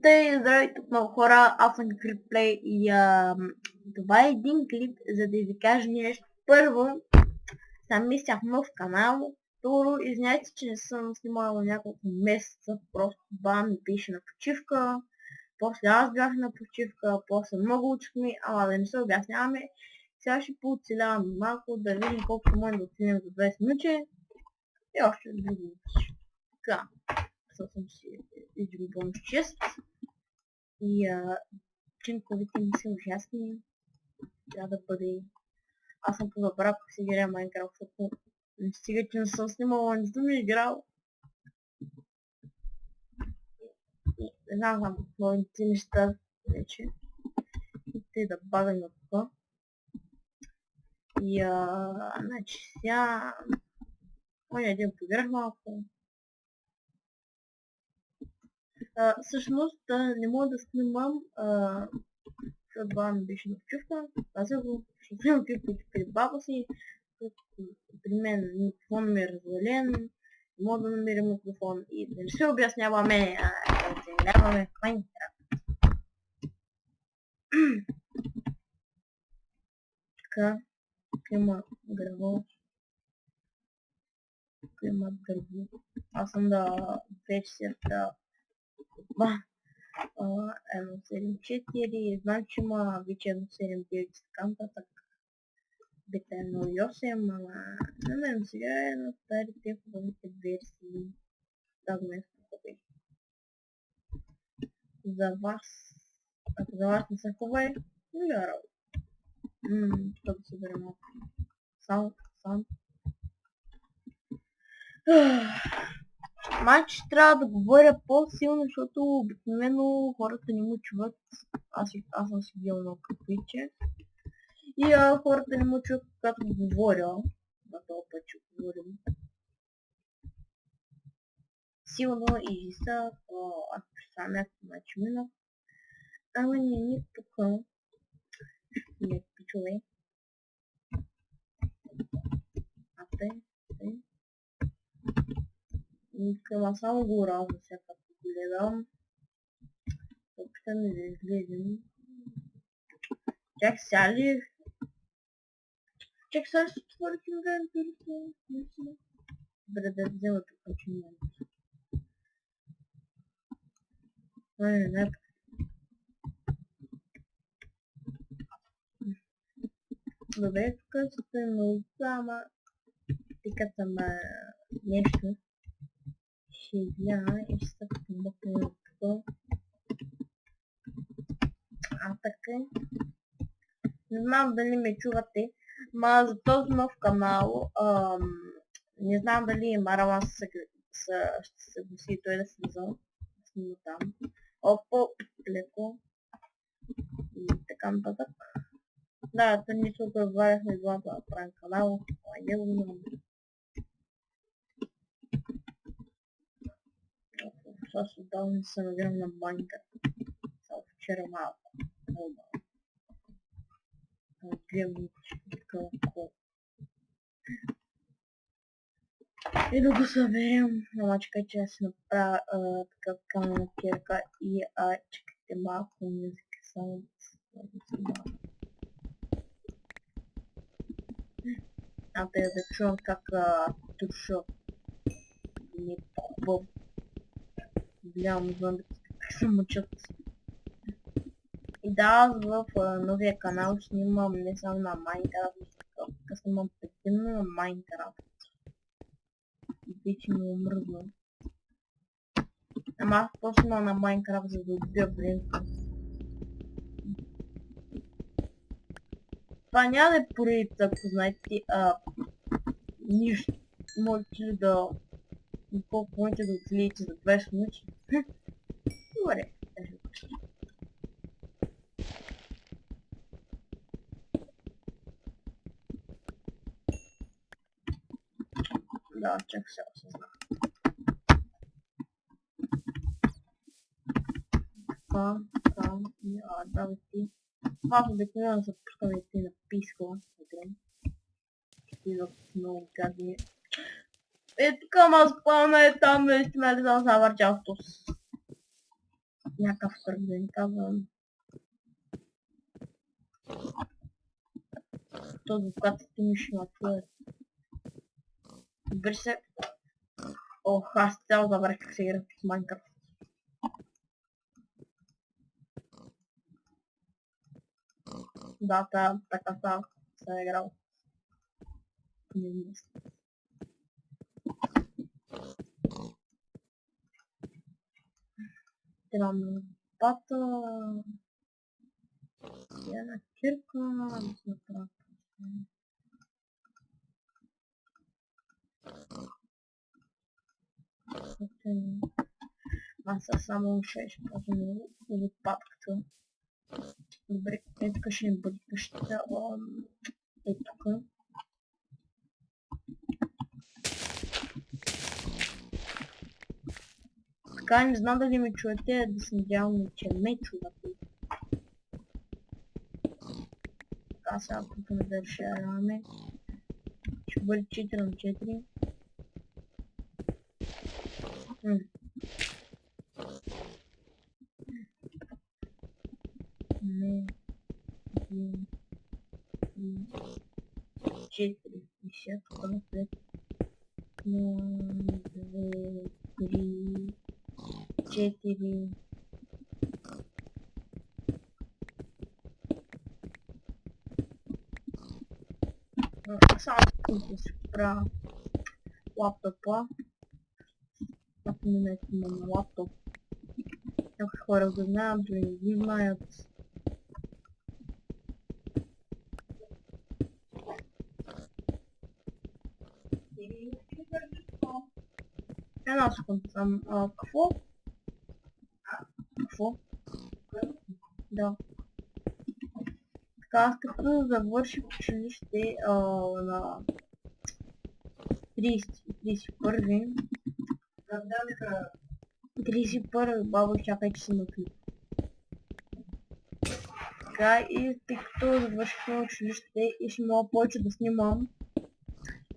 Тъй, здравейте много хора, аз съм Криплей и това е един клип, за да ви кажа нещо. Първо, съм мислях нов канал. Второ, извиняйте, че не съм снимала няколко месеца, просто баба ми беше на почивка. После аз бях на почивка, после много учихме, ама да не се обясняваме. Сега ще пооцеляваме малко, да видим колко ще можем да оценим за 20 минути. И още други. Така, съм си изгубвам чест. И чинковите ми са ужасни. Трябва да бъде... Аз съм позабрал как се играя Майнкрафт, защото не стига, че не съм снимала, не съм играл. И не знам там новите неща вече. И те да багам от това. И значи сега... Оня ден поиграх малко. Всъщност не мога да снимам, защото баба ми беше на почивка. Казах го, ще снимам клиповете при баба си. При мен микрофон ми е развален, не мога да намеря микрофон и да не се обясняваме, да оценяваме в Майнкрафт. Така, има дърво. Има дърво. Аз съм да версията 1.7.4, знам, че има вече 1.7.9 и така нататък. Бета 1.8, ама на мен сега е на старите хубавите версии. Да, днес хубави. За вас, ако за вас не са хубави, не га работа. Това да се бере малко. Сам. Майче трябва да говоря по-силно, защото обикновено хората не му чуват. Аз съм си бил много капиче. И хората не му чуват, когато говоря. На този път ще говорим. Силно и са, аз представям някакво начинно. Ама не ни тук. Не пичове. Те. Ама само го разно сега като гледам. Опитам да изгледам. Чак сега ли? Чак сега ще отворя инвентарите. Добре, да взема тук инвентар. Не. Добре, тук ще много ама тиката ма нещо. Ще изляна и ще се помогна тук. Така. Не знам дали ме чувате, ма за този нов канал, не знам дали Мараван ще се съгласи той да слиза. Снима там. Леко. И така нататък. Да, тъй не се оговаряхме двамата да правим канал. Не го имам. Аз отдавна не се надявам на Майнкрафт. Само вчера малко. Много малко. 2 минути. Такова. И да го съберем. Ама чакай, че аз направя така камена кирка и чакайте малко музика само да чувам как туша ми хубаво. Гледам зомбите как се мъчат. И да, аз в новия канал снимам не само на Майнкрафт, тук снимам предимно на Майнкрафт. Вече ми омръзна. Ама аз почнал на Майнкрафт, за да убия Бринка. Това няма да е поредица, ако знаете, нищо. Можете ли да... Колко можете да оцелиете за 20 минути? Добре, даже почти. Да, чак сега се знам. Там и давайте. Аз обикновено запускам и ти напискала. Идват много гадни. Тук ама спавна е там, наистина ли съм завърчал с някакъв кръг, да ни казвам. То адвокатите ми ще ма чуят. Бързи се. Ох, аз цял забрах как се игра с Майнкрафт. Да, така се е играл. Трябвам лопата. Една кирка. Да се направя. Аз само ще използвам лопатката. Добре, е тук ще ни бъде къщата. Е тук. Така, не знам дали ме чуете, да се надявам, че ме чувате. Така, сега тук да решаваме. Ще бъде 4 на 4. Не. 4. И сега тук на 5. 2, 3, 4. Само да се спра лаптопа. Ако не имам лаптоп. Някои хора го знаят, други не ги знаят. Една секунда съм. Какво? Какво? Да. Така, аз като да завърших училище на 31-ви. 31-ви, баба, чакай, че си на клип. Така, и тъй като завършихме училище и ще мога повече да снимам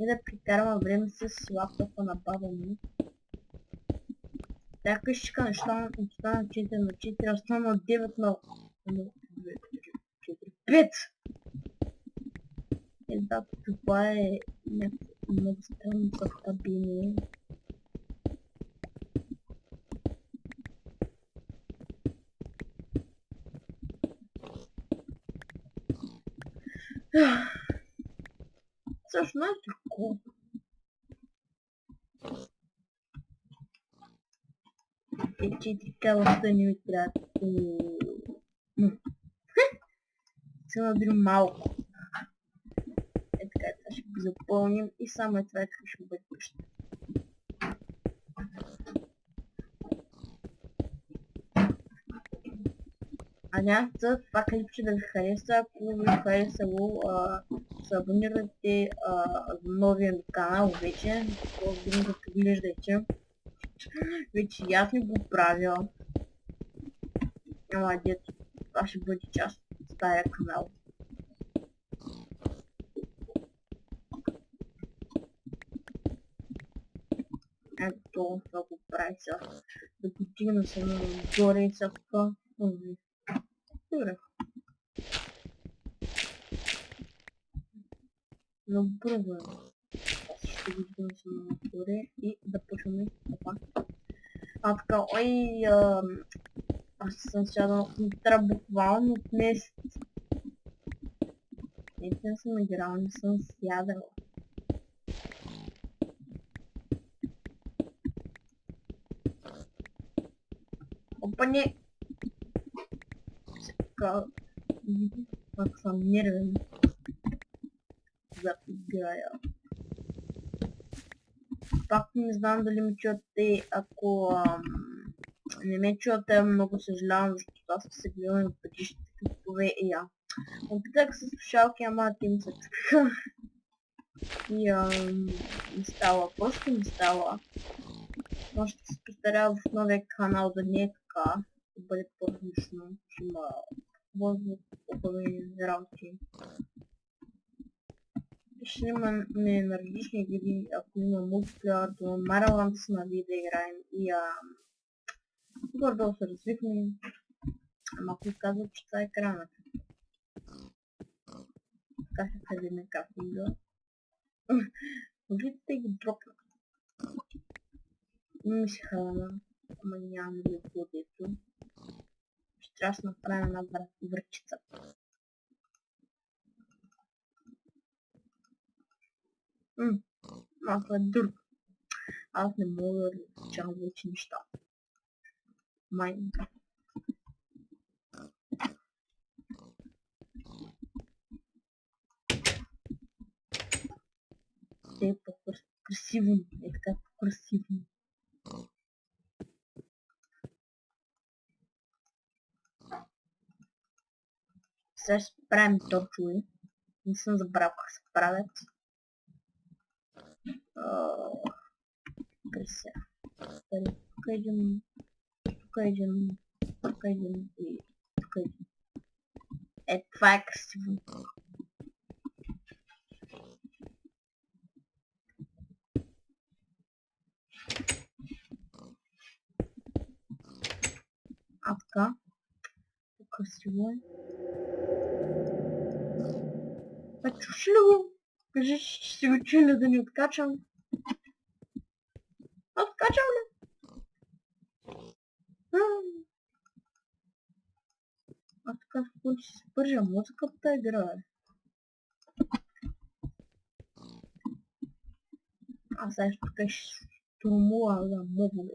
и да прекарам време с лаптопа на баба ми. Тя къщичка не стана 4 на 4, остана 9 на 5! И да, това е много странно съвпадение. Също е леко. Е, 4 калата не ми трябва. Се надри малко. Е така, това ще го запълним и само това така ще бъде къща. А нямате това клипче да ви хареса, ако ви харесало, се абонирайте за новия ми канал вече, като глеждайте. Вече и аз не го правя. Ама дето, това ще бъде част от стария канал. Ето това го прави сега. Да потигна се нагоре и сега така. Добре. Но първо е. Аз ще го дигна се нагоре и да почваме така. Така, ой, аз съм сядал в метра буквално от месец. Не съм играл, не съм сядал. Опа, не! Сега, пак съм нервен за играя. Пак не знам дали ми чувате, ако не ме чувате, много съжалявам, защото аз се гледам на предишните клипове и опитах се слушалки, ама те ми се чукаха. И не става, просто не става. Може да се постаря в новия канал да не е така, да бъде по-различно, ще има по-хубави работи. Ще имаме на различни игри, ако има мултиплеер, до Marvel на да играем и Гордо се развихме. Ама ако казват, че това е екранът. Така ще ходим кафинга. Можете ги дропна. Ми се храна. Ама нямам ли плодето. Ще трябва да направим една връчица. Малко е друг. Аз не мога да различавам вече неща. Майнкрафт. Те е по-красиво. Е така по-красиво. Сега ще правим торчове. Не съм забрал как се правят. Крася. Тук идем. Тук идем. Тук идем. И тук идем. Е, това е красиво. А така. Красиво е. Чуш ли го? Кажи, че си го чули да ни откачам. Откачам ли? А така в който си спържа музиката играе. А сега тук ще штурмува за мобове.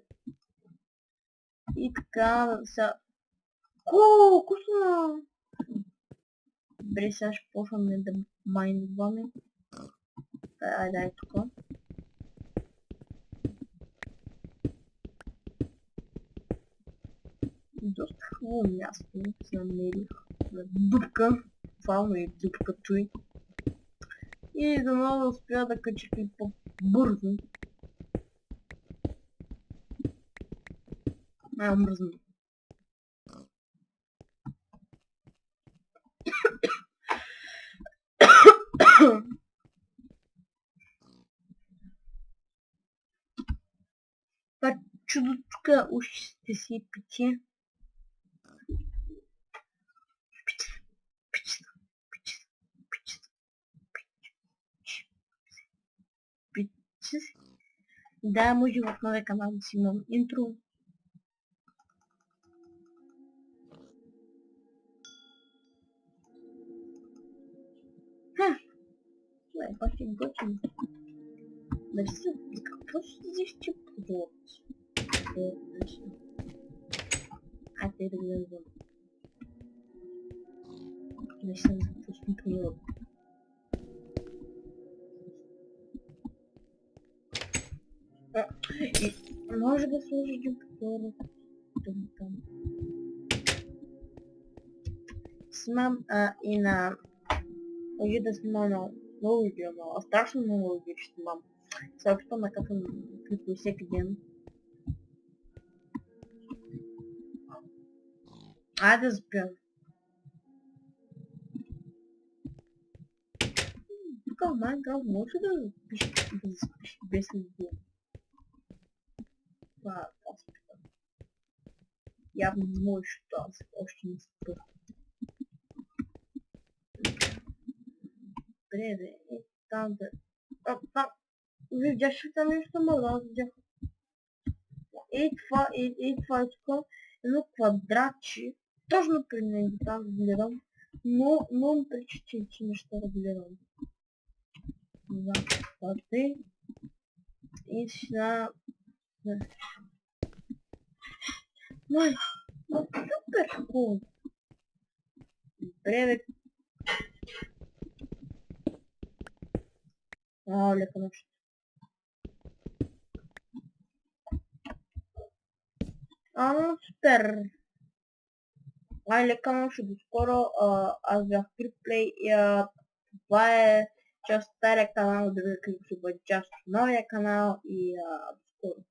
И така сега... Вкусно! Добре, сега ще почваме да майнваме. Дай тук. Доста хубаво място се намерих на дупка. Това е дупка той. И да мога да успя да кача и по-бързо. Мръзна. Това чудо тук уж ще си пече. Да, може в новия канал да си имам интро. Това е бащи готин. Да си какво ще взеш, че продължи? Айде да гледам. Не съм започна приема. Може да сложи един повторно там. Снимам и на... Може да снимам на много видео, но страшно много видео ще снимам. Също на като клипи всеки ден. Айде да спя. Тук в Майнкрафт може да запишеш без видео. Това е спитам. Явно не можеш, защото аз още не спя. Добре, бе, там да... Там... Видяш ли там нещо мало? Аз видях. Това е тук. Едно квадратче. Точно при него там гледам. Но ми пречи, че неща да гледам. Да, това е. И сега... Май, супер кул. Добре, бе. Лека нощ. Супер. Лека нощ, до скоро. Аз бях Криплей и това е част от стария канал, другия клип ще бъде част от новия канал и до скоро.